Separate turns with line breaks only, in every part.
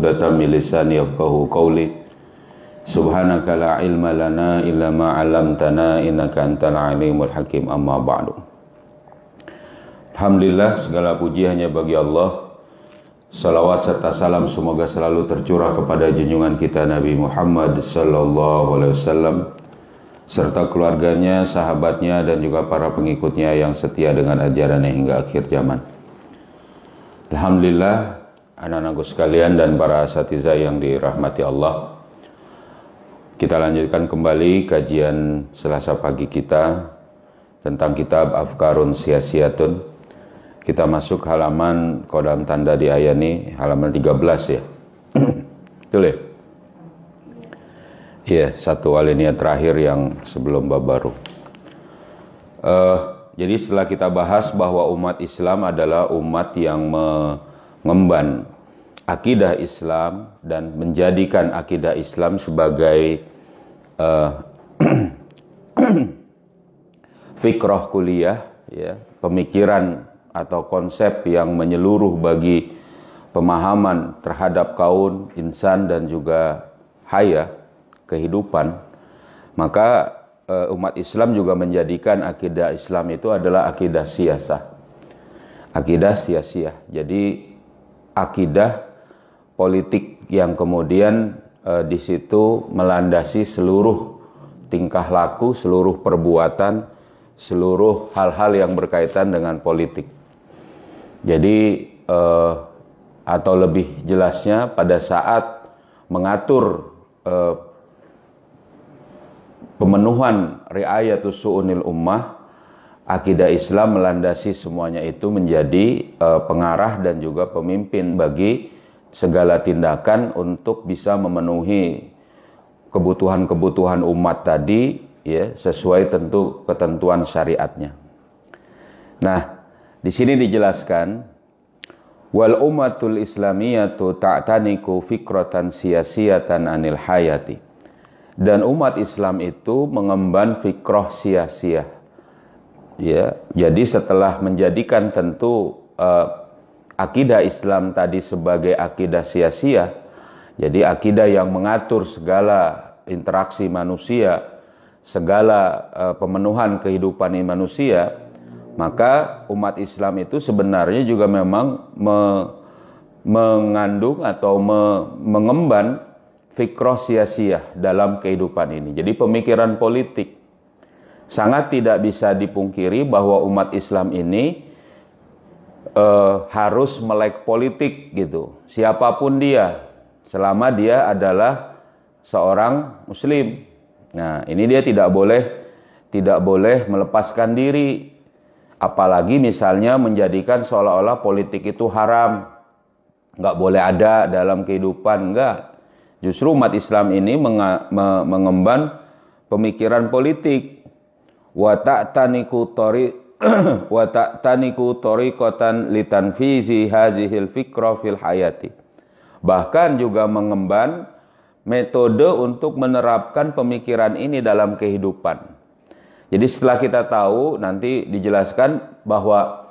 uqdatam min lisani yafqahu qawli. Subhanaka la ilma lana illa ma 'allamtana innaka antal alimul hakim. Amma ba'du. Alhamdulillah, segala puji hanya bagi Allah. Salawat serta salam semoga selalu tercurah kepada junjungan kita Nabi Muhammad sallallahu alaihi wasallam serta keluarganya, sahabatnya dan juga para pengikutnya yang setia dengan ajarannya hingga akhir zaman. Alhamdulillah, anak-anakku sekalian dan para asatidzah yang dirahmati Allah. Kita lanjutkan kembali kajian Selasa pagi kita tentang kitab Afkarun Siyasiyatun. Kita masuk halaman kodam tanda di ayani, halaman 13 ya. Betul ya? Iya, satu alinea terakhir yang sebelum bab baru. Jadi setelah kita bahas bahwa umat Islam adalah umat yang mengemban akidah Islam dan menjadikan akidah Islam sebagai fikrah kuliah, ya, pemikiran atau konsep yang menyeluruh bagi pemahaman terhadap kaun, insan dan juga haya, kehidupan. Maka umat Islam juga menjadikan akidah Islam itu adalah akidah siyasah, akidah siyasiyah. Jadi akidah politik yang kemudian di situ melandasi seluruh tingkah laku, seluruh perbuatan, seluruh hal-hal yang berkaitan dengan politik. Jadi atau lebih jelasnya pada saat mengatur pemenuhan riayatus su'unil ummah, akidah Islam melandasi semuanya itu menjadi pengarah dan juga pemimpin bagi segala tindakan untuk bisa memenuhi kebutuhan-kebutuhan umat tadi, ya, sesuai tentu ketentuan syariatnya. Nah, di sini dijelaskan wal ummatul islamiyatu ta'taniku fikratan siyasiyatan anil hayati. Dan umat Islam itu mengemban fikrah siyasiyah. Ya, jadi setelah menjadikan tentu akidah Islam tadi sebagai akidah siyasiyah, jadi akidah yang mengatur segala interaksi manusia, segala pemenuhan kehidupan manusia, maka umat Islam itu sebenarnya juga memang mengandung atau mengemban fikrah siyasiyah dalam kehidupan ini. Jadi pemikiran politik. Sangat tidak bisa dipungkiri bahwa umat Islam ini harus melek politik gitu. Siapapun dia, selama dia adalah seorang muslim. Nah, ini dia tidak boleh melepaskan diri. Apalagi misalnya menjadikan seolah-olah politik itu haram. Nggak boleh ada dalam kehidupan, enggak. Justru umat Islam ini mengemban pemikiran politik. Wa ta'taniku tariqatan litanfizi hazihil fikra fil hayati. Bahkan juga mengemban metode untuk menerapkan pemikiran ini dalam kehidupan. Jadi setelah kita tahu, nanti dijelaskan bahwa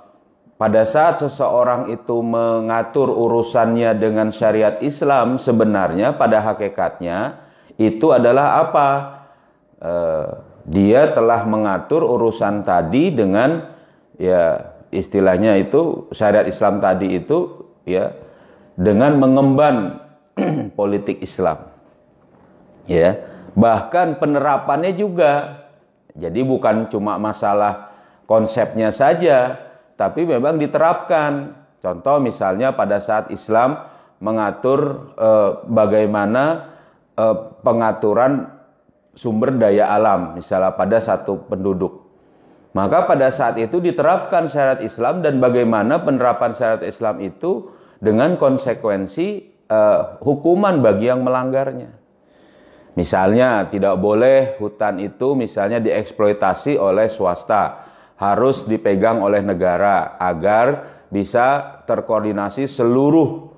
pada saat seseorang itu mengatur urusannya dengan syariat Islam, sebenarnya pada hakikatnya itu adalah apa? Dia telah mengatur urusan tadi dengan, ya, istilahnya itu syariat Islam tadi itu, ya, dengan mengemban politik Islam, ya. Bahkan penerapannya juga, jadi bukan cuma masalah konsepnya saja, tapi memang diterapkan. Contoh misalnya pada saat Islam mengatur bagaimana pengaturan sumber daya alam, misalnya pada satu penduduk. Maka pada saat itu diterapkan syariat Islam dan bagaimana penerapan syariat Islam itu dengan konsekuensi hukuman bagi yang melanggarnya. Misalnya tidak boleh hutan itu misalnya dieksploitasi oleh swasta, harus dipegang oleh negara agar bisa terkoordinasi seluruh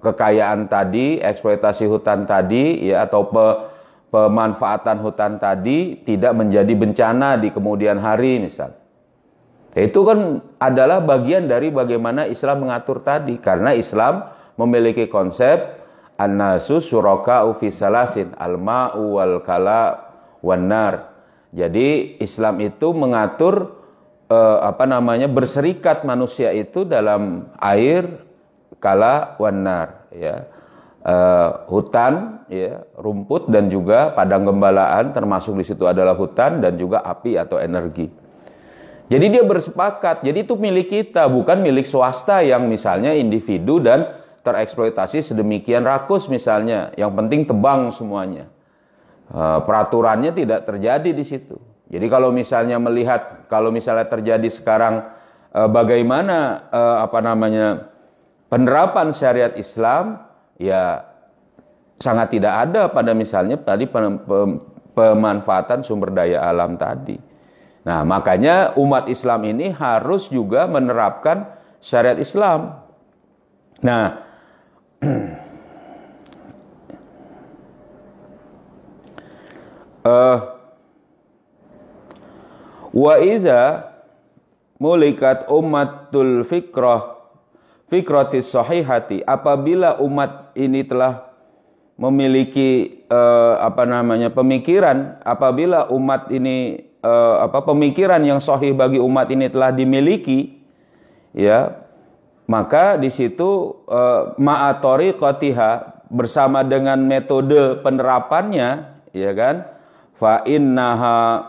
kekayaan tadi, eksploitasi hutan tadi, ya, atau pemanfaatan hutan tadi tidak menjadi bencana di kemudian hari misal. Itu kan adalah bagian dari bagaimana Islam mengatur tadi. Karena Islam memiliki konsep an-nasu syuraka'u fi salasin, al-ma'u wal kala wan nar. Jadi Islam itu mengatur berserikat manusia itu dalam air, kala wan nar, ya. Hutan, ya, rumput dan juga padang gembalaan, termasuk di situ adalah hutan dan juga api atau energi. Jadi dia bersepakat, jadi itu milik kita, bukan milik swasta yang misalnya individu dan tereksploitasi sedemikian rakus misalnya, yang penting tebang semuanya. Peraturannya tidak terjadi di situ. Jadi kalau misalnya melihat, kalau misalnya terjadi sekarang bagaimana penerapan syariat Islam, ya sangat tidak ada pada misalnya tadi pemanfaatan sumber daya alam tadi. Nah, makanya umat Islam ini harus juga menerapkan syariat Islam. Nah, wa iza mulikat ummatul fikratis sahihati, apabila umat ini telah memiliki pemikiran, apabila umat ini pemikiran yang sahih bagi umat ini telah dimiliki, ya, maka di situ ma'atoriqatiha, bersama dengan metode penerapannya, ya kan, fa innaha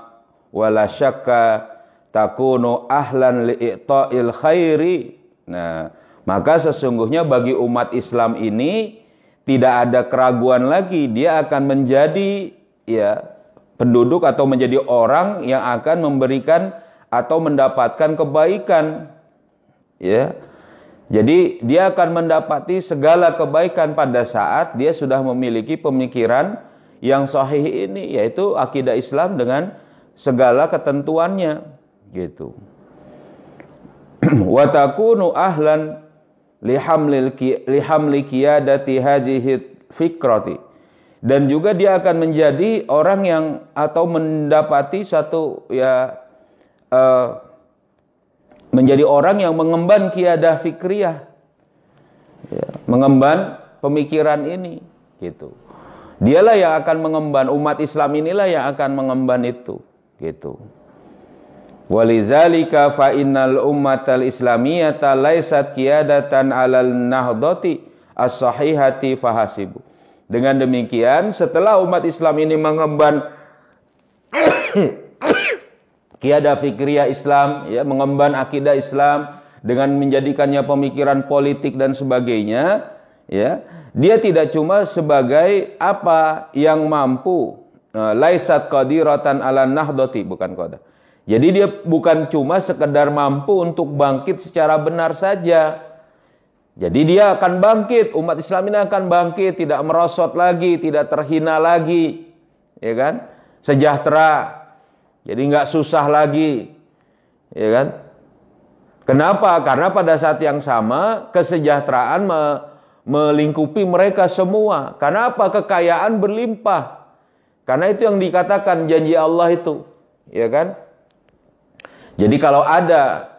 wala syakka takunu ahlan li'ta'il khairi. Nah, maka sesungguhnya bagi umat Islam ini tidak ada keraguan lagi, dia akan menjadi, ya, penduduk atau menjadi orang yang akan memberikan atau mendapatkan kebaikan, ya. Jadi dia akan mendapati segala kebaikan pada saat dia sudah memiliki pemikiran yang sahih ini, yaitu akidah Islam dengan segala ketentuannya, gitu. Wa takunu ahlan lihamli qiyadati hadhihi fikrati, dan juga dia akan menjadi orang yang atau mendapati satu, ya, menjadi orang yang mengemban qiyadah fikriyah, ya, mengemban pemikiran ini, gitu. Dialah yang akan mengemban, umat Islam inilah yang akan mengemban itu, gitu. Walizalika fa innal ummatal islamiyata laysat qiyadatan 'alal nahdati as-sahihati fahasibu. Dengan demikian, setelah umat Islam ini mengemban qiyadah fikriyah Islam, ya, mengemban akidah Islam dengan menjadikannya pemikiran politik dan sebagainya, ya, dia tidak cuma sebagai apa yang mampu, laisat qadiratan 'alan nahdati, bukan qada. Jadi dia bukan cuma sekedar mampu untuk bangkit secara benar saja. Jadi dia akan bangkit, umat Islam ini akan bangkit, tidak merosot lagi, tidak terhina lagi, ya kan? Sejahtera. Jadi nggak susah lagi, ya kan? Kenapa? Karena pada saat yang sama kesejahteraan melingkupi mereka semua. Karena apa? Kekayaan berlimpah. Karena itu yang dikatakan janji Allah itu, ya kan? Jadi kalau ada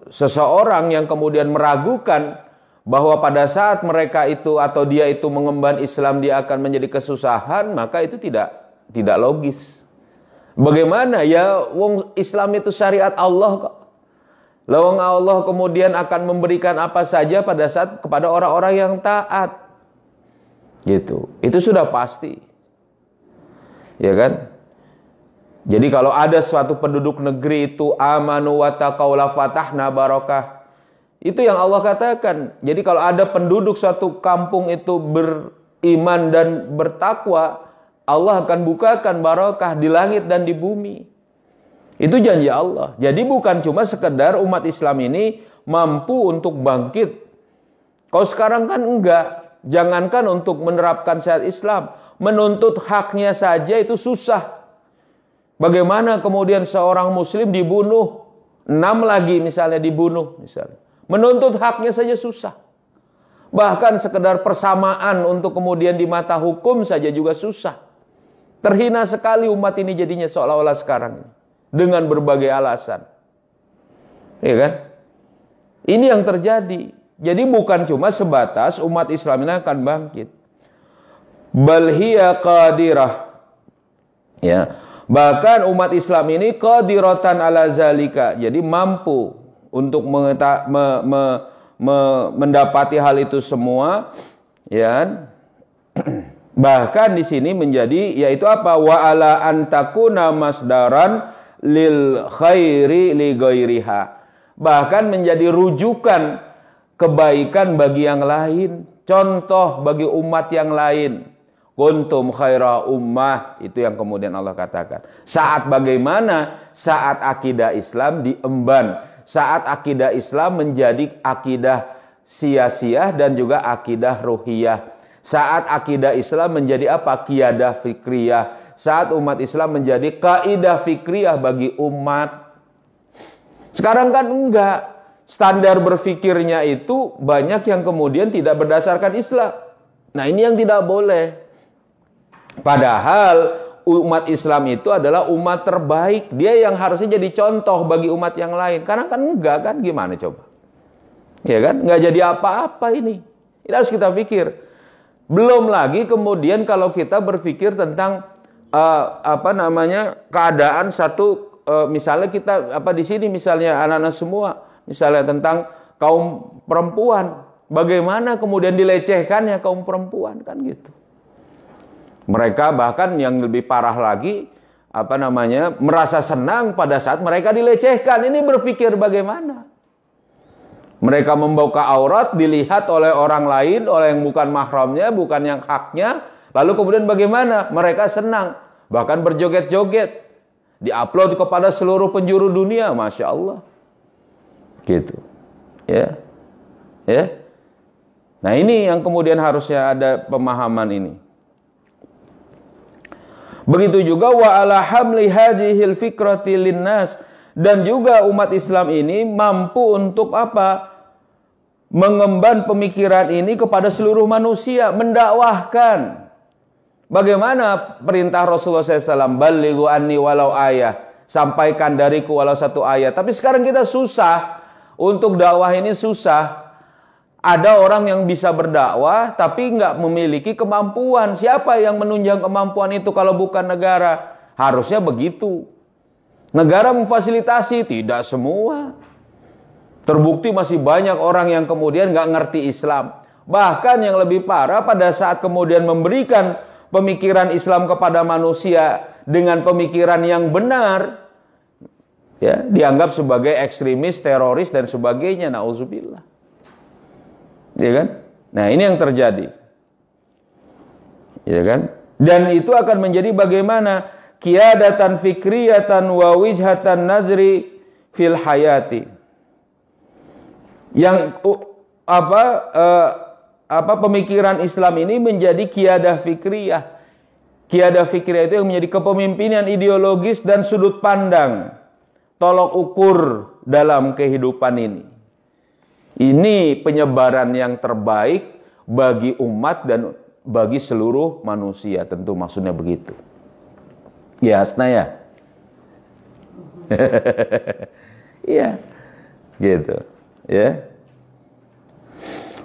seseorang yang kemudian meragukan bahwa pada saat mereka itu atau dia itu mengemban Islam dia akan menjadi kesusahan, maka itu tidak logis. Bagaimana ya, wong Islam itu syariat Allah kok. Lawang Allah kemudian akan memberikan apa saja pada saat kepada orang-orang yang taat. Gitu. Itu sudah pasti. Ya kan? Jadi kalau ada suatu penduduk negeri itu amanu wa taqaw la fatahna barakah. Itu yang Allah katakan. Jadi kalau ada penduduk suatu kampung itu beriman dan bertakwa, Allah akan bukakan barakah di langit dan di bumi. Itu janji Allah. Jadi bukan cuma sekedar umat Islam ini mampu untuk bangkit. Kalau sekarang kan enggak. Jangankan untuk menerapkan syariat Islam, menuntut haknya saja itu susah. Bagaimana kemudian seorang muslim dibunuh, 6 lagi misalnya dibunuh misalnya. Menuntut haknya saja susah. Bahkan sekedar persamaan untuk kemudian di mata hukum saja juga susah. Terhina sekali umat ini jadinya seolah-olah sekarang dengan berbagai alasan. Ya kan? Ini yang terjadi. Jadi bukan cuma sebatas umat Islam ini akan bangkit. Bal hiya qadirah. Ya. Bahkan umat Islam ini qadiratan ala zalika. Jadi mampu untuk mendapati hal itu semua, ya. Bahkan di sini menjadi yaitu apa? Wa ala antakuna masdaran lil khairi li ghairiha. Bahkan menjadi rujukan kebaikan bagi yang lain, contoh bagi umat yang lain. Kuntum khaira ummah, itu yang kemudian Allah katakan. Saat bagaimana? Saat akidah Islam diemban, saat akidah Islam menjadi akidah sia-sia dan juga akidah ruhiyah. Saat akidah Islam menjadi apa? Qiyadah fikriyah. Saat umat Islam menjadi kaidah fikriyah bagi umat. Sekarang kan enggak. Standar berfikirnya itu banyak yang kemudian tidak berdasarkan Islam. Nah, ini yang tidak boleh. Padahal umat Islam itu adalah umat terbaik. Dia yang harusnya jadi contoh bagi umat yang lain. Karena kan enggak kan, gimana coba? Ya kan? Enggak jadi apa-apa ini. Ini harus kita pikir. Belum lagi kemudian kalau kita berpikir tentang keadaan satu, misalnya kita di sini misalnya anak-anak semua, misalnya tentang kaum perempuan, bagaimana kemudian dilecehkannya kaum perempuan kan gitu. Mereka bahkan yang lebih parah lagi merasa senang pada saat mereka dilecehkan. Ini berpikir bagaimana? Mereka membuka aurat dilihat oleh orang lain, oleh yang bukan mahramnya, bukan yang haknya. Lalu kemudian bagaimana? Mereka senang, bahkan berjoget-joget, diupload kepada seluruh penjuru dunia, masya Allah. Gitu, ya, ya. Nah ini yang kemudian harusnya ada pemahaman ini. Begitu juga wa ala hamli hadhil fikrati linnas, dan juga umat Islam ini mampu untuk apa? Mengemban pemikiran ini kepada seluruh manusia, mendakwahkan. Bagaimana perintah Rasulullah SAW? Balighu anni walau ayah, sampaikan dariku walau satu ayat. Tapi sekarang kita susah untuk dakwah ini, susah. Ada orang yang bisa berdakwah tapi nggak memiliki kemampuan. Siapa yang menunjang kemampuan itu kalau bukan negara? Harusnya begitu. Negara memfasilitasi, tidak semua. Terbukti masih banyak orang yang kemudian nggak ngerti Islam. Bahkan yang lebih parah, pada saat kemudian memberikan pemikiran Islam kepada manusia dengan pemikiran yang benar, ya, dianggap sebagai ekstremis, teroris dan sebagainya. Nauzubillah. Ya kan? Nah, ini yang terjadi. Ya kan? Dan itu akan menjadi bagaimana? Qiyadatan fikriyatan wa wijhatan nazri fil hayati. Yang pemikiran Islam ini menjadi qiyadah fikriyah. Qiyadah fikriyah itu yang menjadi kepemimpinan ideologis dan sudut pandang, tolok ukur dalam kehidupan ini. Ini penyebaran yang terbaik bagi umat dan bagi seluruh manusia, tentu maksudnya begitu. Ya, Hasna ya. Iya. Gitu. Ya.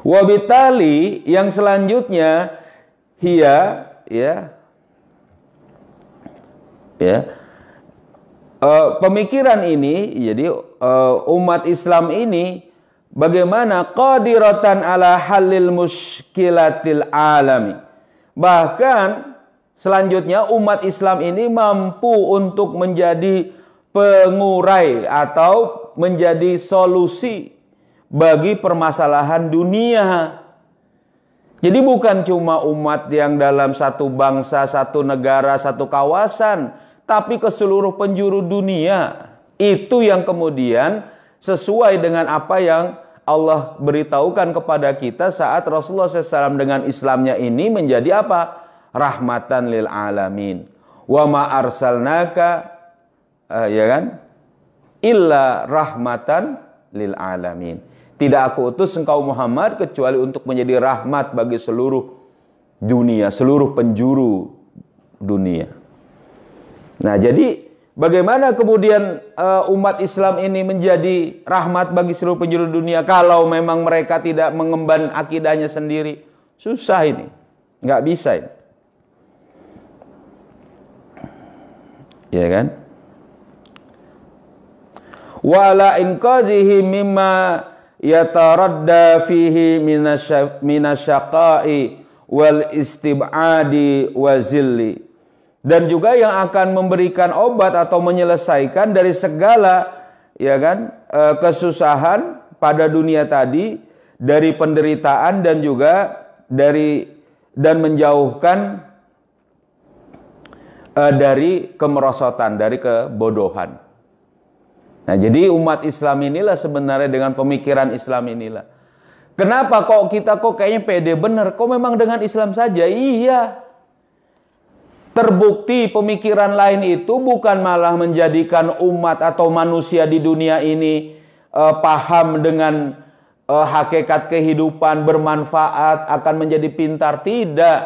Wabitali yang selanjutnya hiya, ya. Ya. Pemikiran ini, jadi umat Islam ini bagaimana qadiratan ala halil muskilatil alami. Bahkan selanjutnya umat Islam ini mampu untuk menjadi pengurai atau menjadi solusi bagi permasalahan dunia. Jadi bukan cuma umat yang dalam satu bangsa, satu negara, satu kawasan, tapi ke seluruh penjuru dunia. Itu yang kemudian sesuai dengan apa yang Allah beritahukan kepada kita saat Rasulullah SAW dengan Islamnya ini menjadi apa? Rahmatan lil alamin. Wa ma arsalnaka, ya kan? Illa rahmatan lil alamin. Tidak aku utus engkau Muhammad kecuali untuk menjadi rahmat bagi seluruh dunia, seluruh penjuru dunia. Nah, jadi bagaimana kemudian umat Islam ini menjadi rahmat bagi seluruh penjuru dunia kalau memang mereka tidak mengemban akidahnya sendiri? Susah ini. Nggak bisa ini. Ya kan? Wala inqazihi mimma yataradda fihi minasyaqai wal istib'adi wa zilli. Dan juga yang akan memberikan obat atau menyelesaikan dari segala ya kan kesusahan pada dunia tadi, dari penderitaan dan juga dan menjauhkan dari kemerosotan, dari kebodohan. Nah, jadi umat Islam inilah sebenarnya dengan pemikiran Islam inilah. Kenapa kita kayaknya pede bener? Kok memang dengan Islam saja? Iya. Terbukti pemikiran lain itu bukan malah menjadikan umat atau manusia di dunia ini paham dengan hakikat kehidupan, bermanfaat, akan menjadi pintar. Tidak.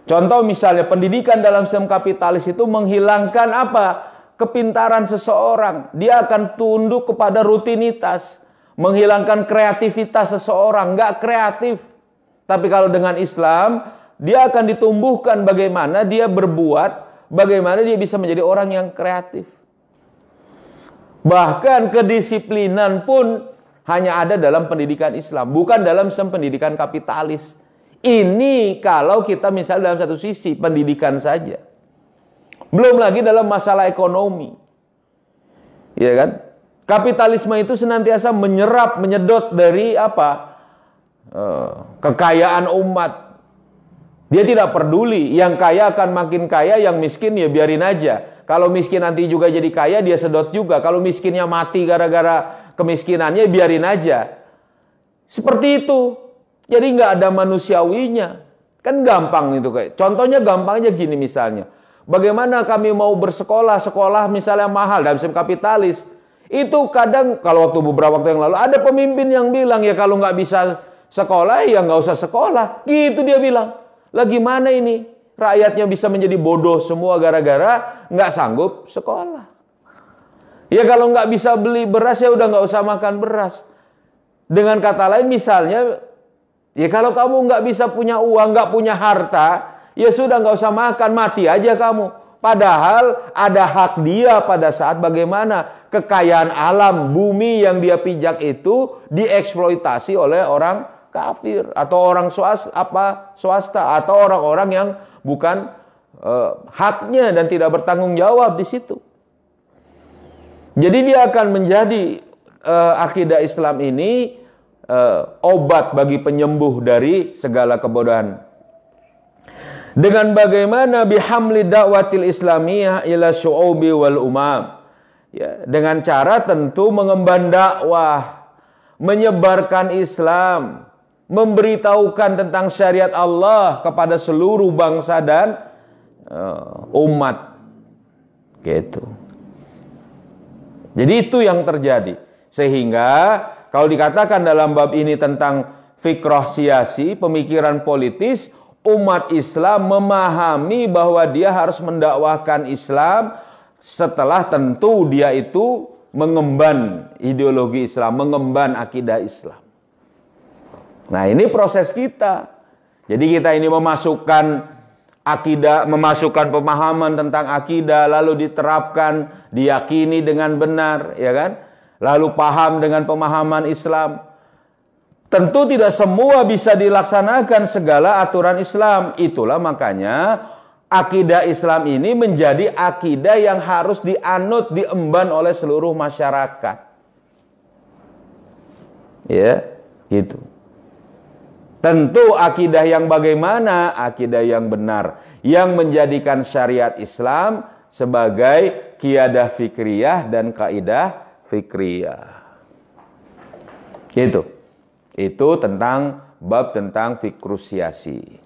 Contoh misalnya pendidikan dalam sistem kapitalis itu menghilangkan apa? Kepintaran seseorang. Dia akan tunduk kepada rutinitas. Menghilangkan kreativitas seseorang. Nggak kreatif. Tapi kalau dengan Islam, dia akan ditumbuhkan bagaimana dia berbuat, bagaimana dia bisa menjadi orang yang kreatif. Bahkan kedisiplinan pun hanya ada dalam pendidikan Islam, bukan dalam sistem pendidikan kapitalis. Ini kalau kita misalnya dalam satu sisi pendidikan saja. Belum lagi dalam masalah ekonomi. Ya kan? Kapitalisme itu senantiasa menyedot dari apa? Kekayaan umat. Dia tidak peduli, yang kaya akan makin kaya, yang miskin ya biarin aja. Kalau miskin nanti juga jadi kaya, dia sedot juga. Kalau miskinnya mati gara-gara kemiskinannya, biarin aja. Seperti itu. Jadi nggak ada manusiawinya. Kan gampang itu kayak. Contohnya gampangnya gini misalnya. Bagaimana kami mau bersekolah, sekolah misalnya mahal dalam sistem kapitalis. Itu kadang, kalau beberapa waktu yang lalu, ada pemimpin yang bilang, ya kalau nggak bisa sekolah, ya nggak usah sekolah. Gitu dia bilang. Lah gimana ini? Rakyatnya bisa menjadi bodoh semua gara-gara nggak sanggup sekolah. Ya kalau nggak bisa beli beras ya udah nggak usah makan beras. Dengan kata lain misalnya, ya kalau kamu nggak bisa punya uang, nggak punya harta, ya sudah nggak usah makan, mati aja kamu. Padahal ada hak dia pada saat bagaimana kekayaan alam bumi yang dia pijak itu dieksploitasi oleh orang kafir atau orang swasta atau orang-orang yang bukan haknya dan tidak bertanggung jawab di situ. Jadi dia akan menjadi akidah Islam ini obat bagi penyembuh dari segala kebodohan. Dengan bagaimana bihamli da'watil islamiyah ila syu'ubi wal umam. Ya, dengan cara tentu mengemban dakwah, menyebarkan Islam, memberitahukan tentang syariat Allah kepada seluruh bangsa dan umat. Gitu. Jadi itu yang terjadi. Sehingga kalau dikatakan dalam bab ini tentang fikrah siasi, pemikiran politis, umat Islam memahami bahwa dia harus mendakwahkan Islam setelah tentu dia itu mengemban ideologi Islam, mengemban akidah Islam. Nah, ini proses kita. Jadi kita ini memasukkan akidah, memasukkan pemahaman tentang akidah, lalu diterapkan, diyakini dengan benar, ya kan? Lalu paham dengan pemahaman Islam. Tentu tidak semua bisa dilaksanakan segala aturan Islam. Itulah makanya akidah Islam ini menjadi akidah yang harus dianut, diemban oleh seluruh masyarakat. Ya, gitu. Tentu akidah yang bagaimana? Akidah yang benar. Yang menjadikan syariat Islam sebagai qiyadah fikriyah dan kaidah fikriyah. Gitu. Itu tentang bab tentang fikrusiasi.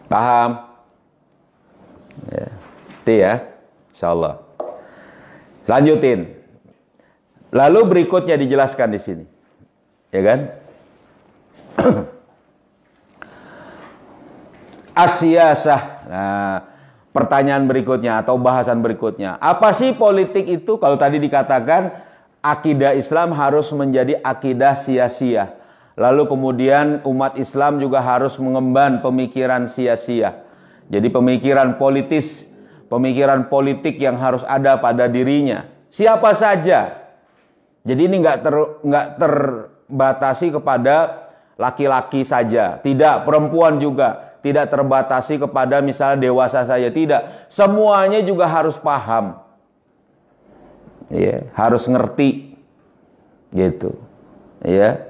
Paham? Ya. Itu ya. Insyaallah. Lanjutin. Lalu berikutnya dijelaskan di sini. Ya kan? As-siyasah. Nah, pertanyaan berikutnya atau bahasan berikutnya. Apa sih politik itu? Kalau tadi dikatakan akidah Islam harus menjadi akidah sia-sia. Lalu kemudian umat Islam juga harus mengemban pemikiran sia-sia. Jadi pemikiran politis, pemikiran politik yang harus ada pada dirinya. Siapa saja. Jadi ini nggak terbatasi kepada laki-laki saja. Tidak, perempuan juga. Tidak terbatasi kepada misalnya dewasa saja. Tidak. Semuanya juga harus paham. Ya, harus ngerti. Gitu. Ya.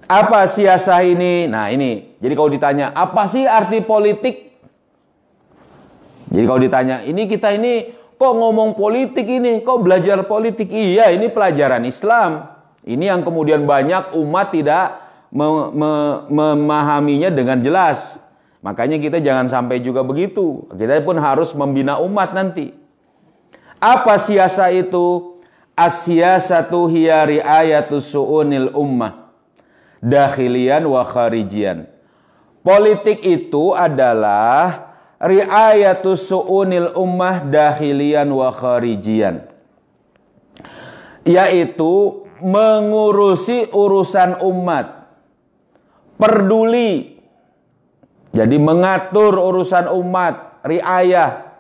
Apa siasah ini? Nah ini. Jadi kalau ditanya, apa sih arti politik? Jadi kalau ditanya, kita ini kok ngomong politik ini? Kok belajar politik? Iya, ini pelajaran Islam. Ini yang kemudian banyak umat tidak memahaminya dengan jelas. Makanya kita jangan sampai juga begitu. Kita pun harus membina umat nanti. Apa siasah itu? As-siyasatu hiya ri'ayatus su'unil ummah dakhilian wa kharijian. Politik itu adalah ri'ayatus su'unil ummah dakhilian wa kharijian. Yaitu mengurusi urusan umat. Peduli, jadi mengatur urusan umat, riayah,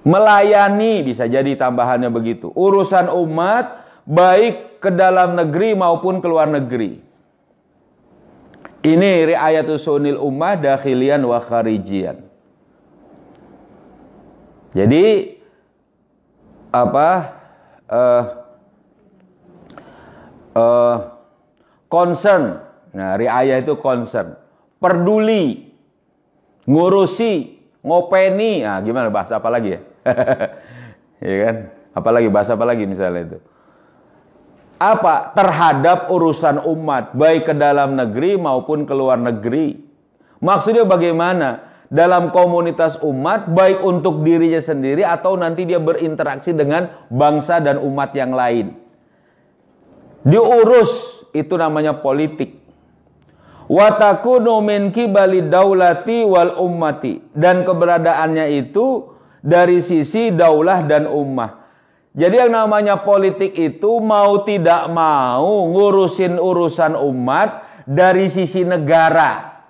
melayani, bisa jadi tambahannya begitu. Urusan umat baik ke dalam negeri maupun ke luar negeri. Ini riayatus sunil ummah dakhilian wa kharijian. Jadi concern. Nah, riayah itu concern, peduli, ngurusi, ngopeni. Nah, gimana bahasa apa lagi ya? Ya kan? Apalagi bahasa apa lagi misalnya itu? Apa? Terhadap urusan umat, baik ke dalam negeri maupun ke luar negeri. Maksudnya bagaimana? Dalam komunitas umat, baik untuk dirinya sendiri atau nanti dia berinteraksi dengan bangsa dan umat yang lain. Diurus, itu namanya politik. Wa takunu min qibali daulati wal ummati, dan keberadaannya itu dari sisi daulah dan ummah. Jadi yang namanya politik itu mau tidak mau ngurusin urusan umat dari sisi negara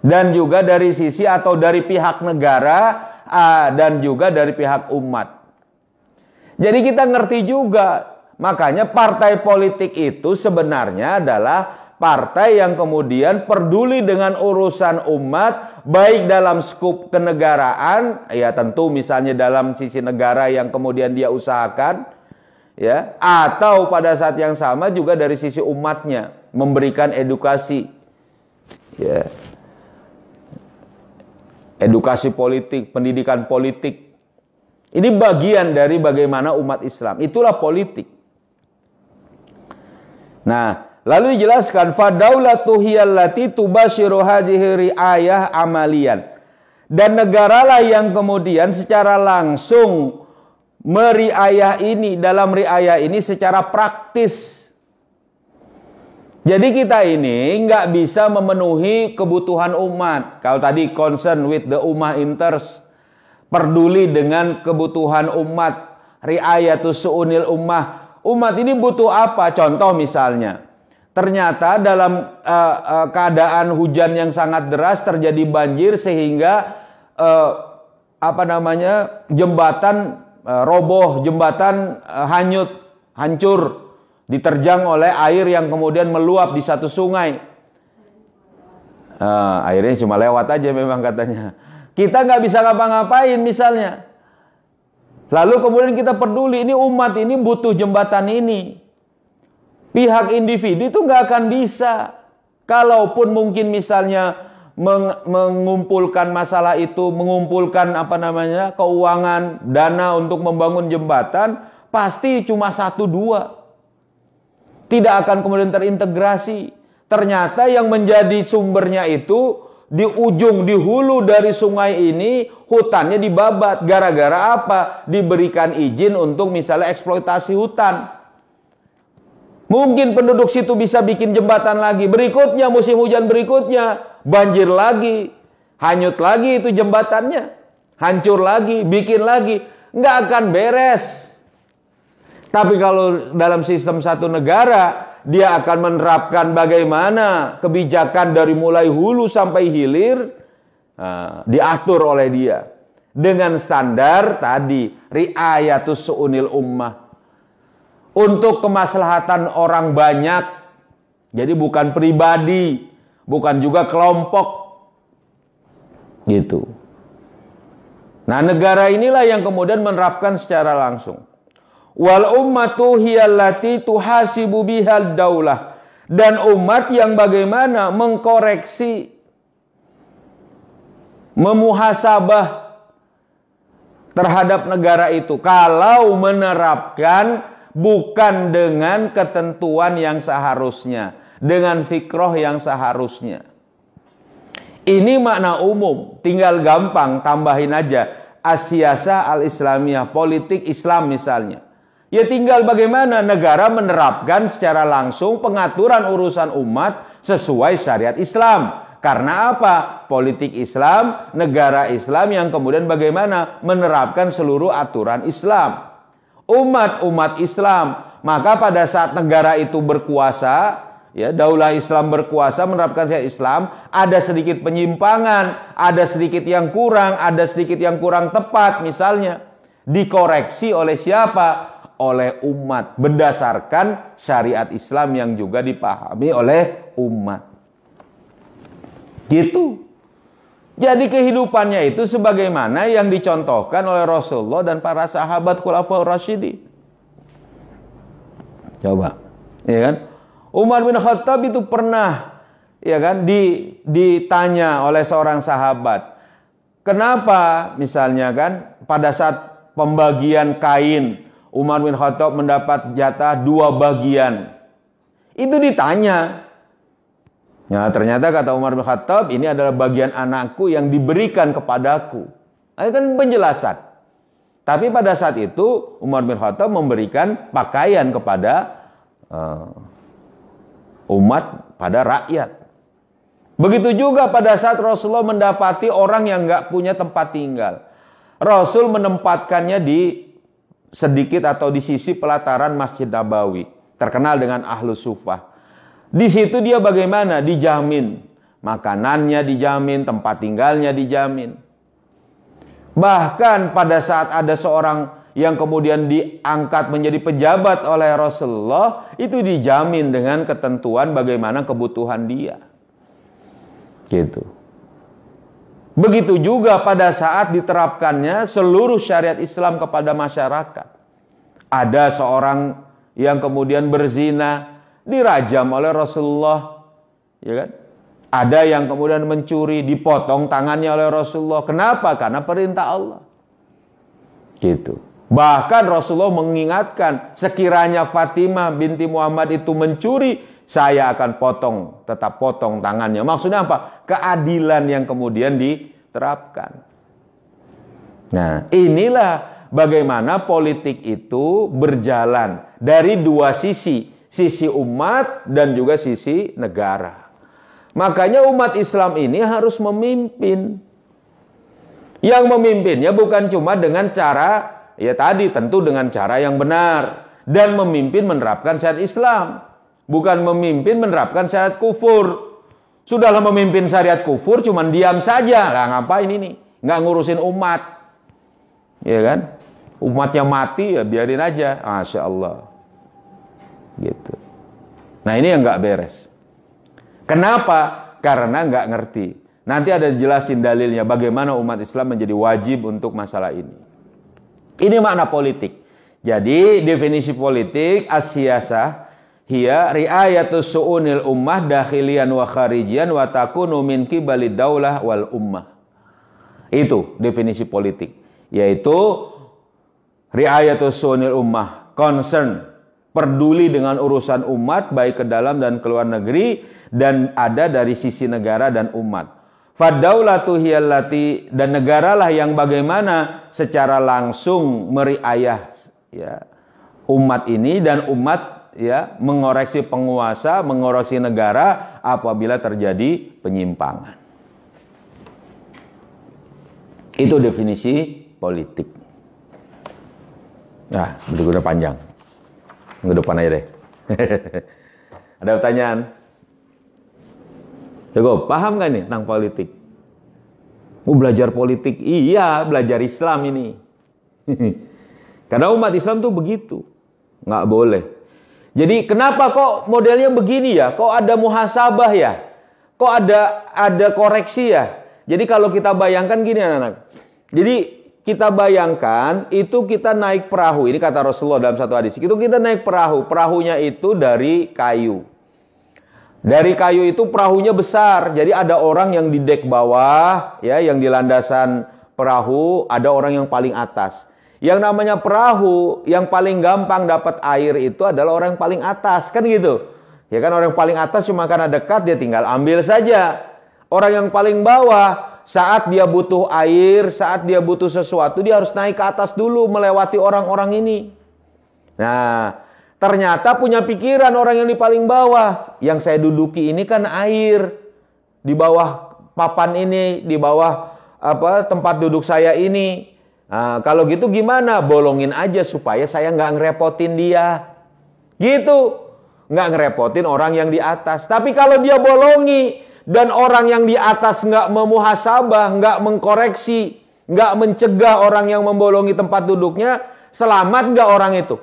dan juga dari sisi atau dari pihak negara dan juga dari pihak umat. Jadi kita ngerti juga, makanya partai politik itu sebenarnya adalah partai yang kemudian peduli dengan urusan umat, baik dalam skup kenegaraan, ya tentu misalnya dalam sisi negara yang kemudian dia usahakan, ya, atau pada saat yang sama juga dari sisi umatnya, memberikan edukasi, ya, edukasi politik, pendidikan politik. Ini bagian dari bagaimana umat Islam, itulah politik. Nah, lalu dijelaskan fadaulatu hiyallati tubashiru hadhihi riayah amalian. Dan negaralah yang kemudian secara langsung meriayah ini, dalam riayah ini secara praktis. Jadi kita ini nggak bisa memenuhi kebutuhan umat. Kalau tadi concern with the ummah interest, peduli dengan kebutuhan umat, riayatus su'unil ummah. Umat ini butuh apa? Contoh misalnya, ternyata dalam keadaan hujan yang sangat deras terjadi banjir sehingga jembatan roboh, jembatan hancur, diterjang oleh air yang kemudian meluap di satu sungai. Airnya cuma lewat aja memang katanya. Kita nggak bisa ngapa-ngapain misalnya. Lalu kemudian kita peduli, ini umat ini butuh jembatan ini. Pihak individu itu nggak akan bisa. Kalaupun mungkin misalnya mengumpulkan masalah itu, mengumpulkan keuangan, dana untuk membangun jembatan, pasti cuma 1-2. Tidak akan kemudian terintegrasi. Ternyata yang menjadi sumbernya itu di ujung, di hulu dari sungai ini, hutannya dibabat. Gara-gara apa? Diberikan izin untuk misalnya eksploitasi hutan. Mungkin penduduk situ bisa bikin jembatan lagi. Berikutnya, musim hujan berikutnya, banjir lagi. hanyut lagi itu jembatannya, hancur lagi, bikin lagi, nggak akan beres. Tapi kalau dalam sistem satu negara, dia akan menerapkan bagaimana kebijakan dari mulai hulu sampai hilir, diatur oleh dia. Dengan standar tadi, riayatus su'unil ummah. Untuk kemaslahatan orang banyak. Jadi bukan pribadi, bukan juga kelompok. Gitu. Nah, negara inilah yang kemudian menerapkan secara langsung. Wal ummatu hiyallati tuhasibu bihal daulah. Dan umat yang bagaimana mengkoreksi, memuhasabah terhadap negara itu. Kalau menerapkan bukan dengan ketentuan yang seharusnya, dengan fikroh yang seharusnya. Ini makna umum, tinggal gampang tambahin aja. As-siyasah al-islamiyah, politik Islam misalnya. Ya tinggal bagaimana negara menerapkan secara langsung pengaturan urusan umat sesuai syariat Islam. Karena apa? Politik Islam, negara Islam yang kemudian bagaimana menerapkan seluruh aturan Islam. Umat Islam. Maka pada saat negara itu berkuasa, ya daulah Islam berkuasa menerapkan syariat Islam, ada sedikit penyimpangan, ada sedikit yang kurang, ada sedikit yang kurang tepat misalnya. Dikoreksi oleh siapa? Oleh umat, berdasarkan syariat Islam yang juga dipahami oleh umat. Gitu. Jadi kehidupannya itu sebagaimana yang dicontohkan oleh Rasulullah dan para sahabat Khulafaur Rasyidin. Coba, ya kan? Umar bin Khattab itu pernah, ya kan, ditanya oleh seorang sahabat, kenapa misalnya kan pada saat pembagian kain Umar bin Khattab mendapat jatah 2 bagian. Itu ditanya. Ya, ternyata kata Umar bin Khattab, ini adalah bagian anakku yang diberikan kepadaku. Itu kan penjelasan. Tapi pada saat itu Umar bin Khattab memberikan pakaian kepada umat, pada rakyat. Begitu juga pada saat Rasulullah mendapati orang yang nggak punya tempat tinggal. Rasul menempatkannya di sedikit atau di sisi pelataran Masjid Nabawi, terkenal dengan Ahlus Suffah. Di situ dia bagaimana? Dijamin. Makanannya dijamin, tempat tinggalnya dijamin. Bahkan pada saat ada seorang yang kemudian diangkat menjadi pejabat oleh Rasulullah, itu dijamin dengan ketentuan bagaimana kebutuhan dia. Gitu. Begitu juga pada saat diterapkannya seluruh syariat Islam kepada masyarakat. Ada seorang yang kemudian berzina, dirajam oleh Rasulullah, ya kan? Ada yang kemudian mencuri, dipotong tangannya oleh Rasulullah. Kenapa? Karena perintah Allah. Gitu. Bahkan Rasulullah mengingatkan, sekiranya Fatimah binti Muhammad itu mencuri, saya akan tetap potong tangannya. Maksudnya apa? Keadilan yang kemudian diterapkan. Nah, inilah bagaimana politik itu berjalan dari dua sisi. Sisi umat dan juga sisi negara. Makanya umat Islam ini harus memimpin. Yang memimpinnya bukan cuma dengan cara, ya tadi tentu dengan cara yang benar. Dan memimpin menerapkan syariat Islam. Bukan memimpin menerapkan syariat kufur. Sudahlah memimpin syariat kufur, cuman diam saja. Lah ngapain ini? Nggak ngurusin umat. Ya kan? Umatnya mati, ya biarin aja. Masya Allah. Gitu. Nah ini yang nggak beres. Kenapa? Karena nggak ngerti. Nanti ada jelasin dalilnya bagaimana umat Islam menjadi wajib untuk masalah ini. Ini makna politik. Jadi definisi politik as-siyasah hiya ri'ayatus su'unil ummah dakhilian wa kharijian wa takunu min qibalid daulah wal ummah. Itu definisi politik, yaitu ri'ayatus su'unil ummah, concern, peduli dengan urusan umat baik ke dalam dan ke luar negeri, dan ada dari sisi negara dan umat. Fadaulatu hiyallati, dan negaralah yang bagaimana secara langsung meriayah ya umat ini, dan umat ya mengoreksi penguasa, mengoreksi negara apabila terjadi penyimpangan. Itu definisi politik. Nah, berikutnya panjang. Ke depan aja deh. Ada pertanyaan? Cukup, paham gak nih tentang politik? Belajar politik? Iya, belajar Islam ini. Karena umat Islam tuh begitu. Nggak boleh. Jadi kenapa kok modelnya begini ya? Kok ada muhasabah ya? Kok ada koreksi ya? Jadi kalau kita bayangkan gini anak-anak. Jadi kita bayangkan itu kita naik perahu. Ini kata Rasulullah dalam satu hadis. Itu kita naik perahu. Perahunya itu dari kayu. Dari kayu itu perahunya besar. Jadi ada orang yang di dek bawah, ya, yang di landasan perahu, ada orang yang paling atas. Yang namanya perahu yang paling gampang dapat air itu adalah orang yang paling atas, kan gitu. Ya kan, orang yang paling atas cuma karena dekat dia tinggal ambil saja. Orang yang paling bawah saat dia butuh air, saat dia butuh sesuatu, dia harus naik ke atas dulu melewati orang-orang ini. Nah, ternyata punya pikiran orang yang di paling bawah. Yang saya duduki ini kan air. Di bawah papan ini, di bawah tempat duduk saya ini. Nah, kalau gitu gimana? Bolongin aja supaya saya nggak ngerepotin dia. Gitu. Nggak ngerepotin orang yang di atas. Tapi kalau dia bolongi dan orang yang di atas nggak memuhasabah, nggak mengkoreksi, nggak mencegah orang yang membolongi tempat duduknya, selamat nggak orang itu?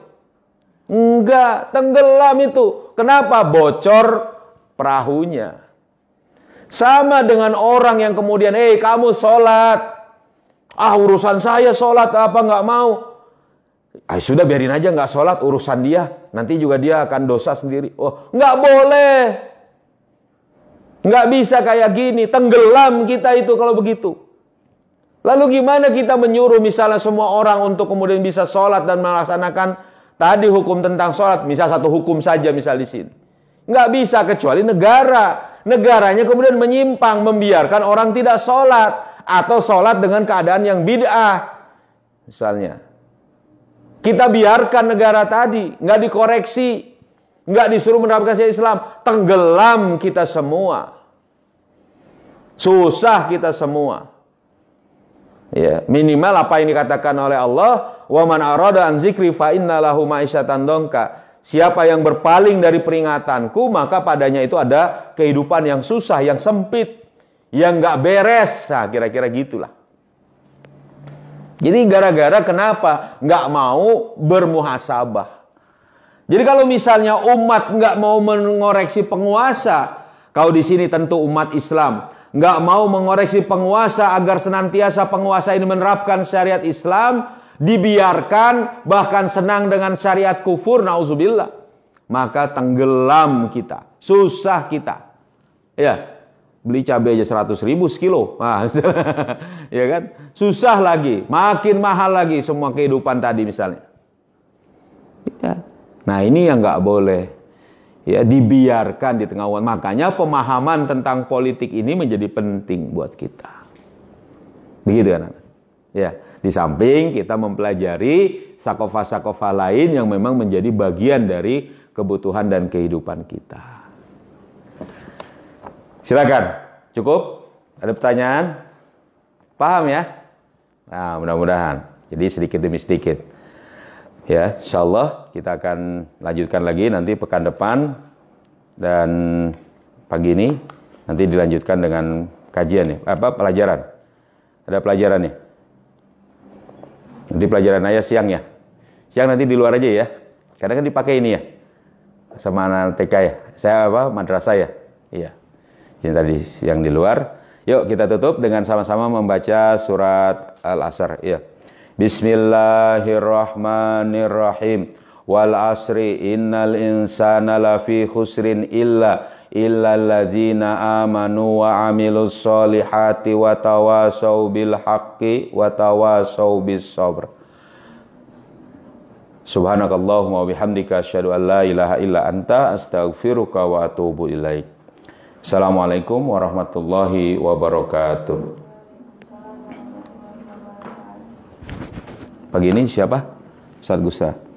Enggak, tenggelam itu. Kenapa? Bocor perahunya. Sama dengan orang yang kemudian, kamu sholat. Urusan saya sholat, apa nggak mau? Sudah biarin aja nggak sholat, urusan dia. Nanti juga dia akan dosa sendiri. Oh, nggak boleh. Nggak bisa kayak gini. Tenggelam kita itu kalau begitu. Lalu gimana kita menyuruh misalnya semua orang untuk kemudian bisa sholat dan melaksanakan tadi hukum tentang sholat, misal satu hukum saja misal di sini. Nggak bisa kecuali negara. Negaranya kemudian menyimpang, membiarkan orang tidak sholat. Atau sholat dengan keadaan yang bid'ah. Misalnya. Kita biarkan negara tadi, nggak dikoreksi. Nggak disuruh menerapkan syariat Islam. Tenggelam kita semua. Susah kita semua. Ya, minimal apa yang dikatakan oleh Allah, wa man arada an zikri fa inna lahu ma'isyatan dongka. Siapa yang berpaling dari peringatanku, maka padanya itu ada kehidupan yang susah, yang sempit, yang nggak beres. Nah, kira-kira gitulah. Jadi gara-gara kenapa nggak mau bermuhasabah? Jadi kalau misalnya umat nggak mau mengoreksi penguasa, kalau di sini tentu umat Islam nggak mau mengoreksi penguasa agar senantiasa penguasa ini menerapkan syariat Islam, dibiarkan, bahkan senang dengan syariat kufur, nauzubillah, maka tenggelam kita, susah kita. Ya, beli cabai aja 100.000 sekilo, ya kan? Susah lagi, makin mahal lagi semua kehidupan tadi misalnya. Ya. Nah ini yang nggak boleh. Ya, dibiarkan di tengah umat. Makanya pemahaman tentang politik ini menjadi penting buat kita. Begitu kan? Ya, di samping kita mempelajari sakofa-sakofa lain yang memang menjadi bagian dari kebutuhan dan kehidupan kita. Silakan. Cukup? Ada pertanyaan? Paham ya? Nah, mudah-mudahan. Jadi sedikit demi sedikit. Ya, insyaallah kita akan lanjutkan lagi nanti pekan depan, dan pagi ini nanti dilanjutkan dengan kajian nih, pelajaran. Ada pelajaran nih. Nanti pelajaran ayah siang ya. Siang nanti di luar aja ya. Karena kan dipakai ini ya. Sama anak TK ya. Saya madrasah ya. Iya. Ini tadi siang di luar. Yuk kita tutup dengan sama-sama membaca surat Al-Asr. Iya. Bismillahirrahmanirrahim. Wal asri innal insana lafi khusrin illa alladzina amanu wa amilus solihati wa tawasau bil haqqi wa tawasau bis sabr. Subhanakallahumma wa bihamdika asyhadu an la ilaha illa anta astaghfiruka wa atubu ilaik. Assalamualaikum warahmatullahi wabarakatuh. Pagi ini siapa? Ustaz Gusta.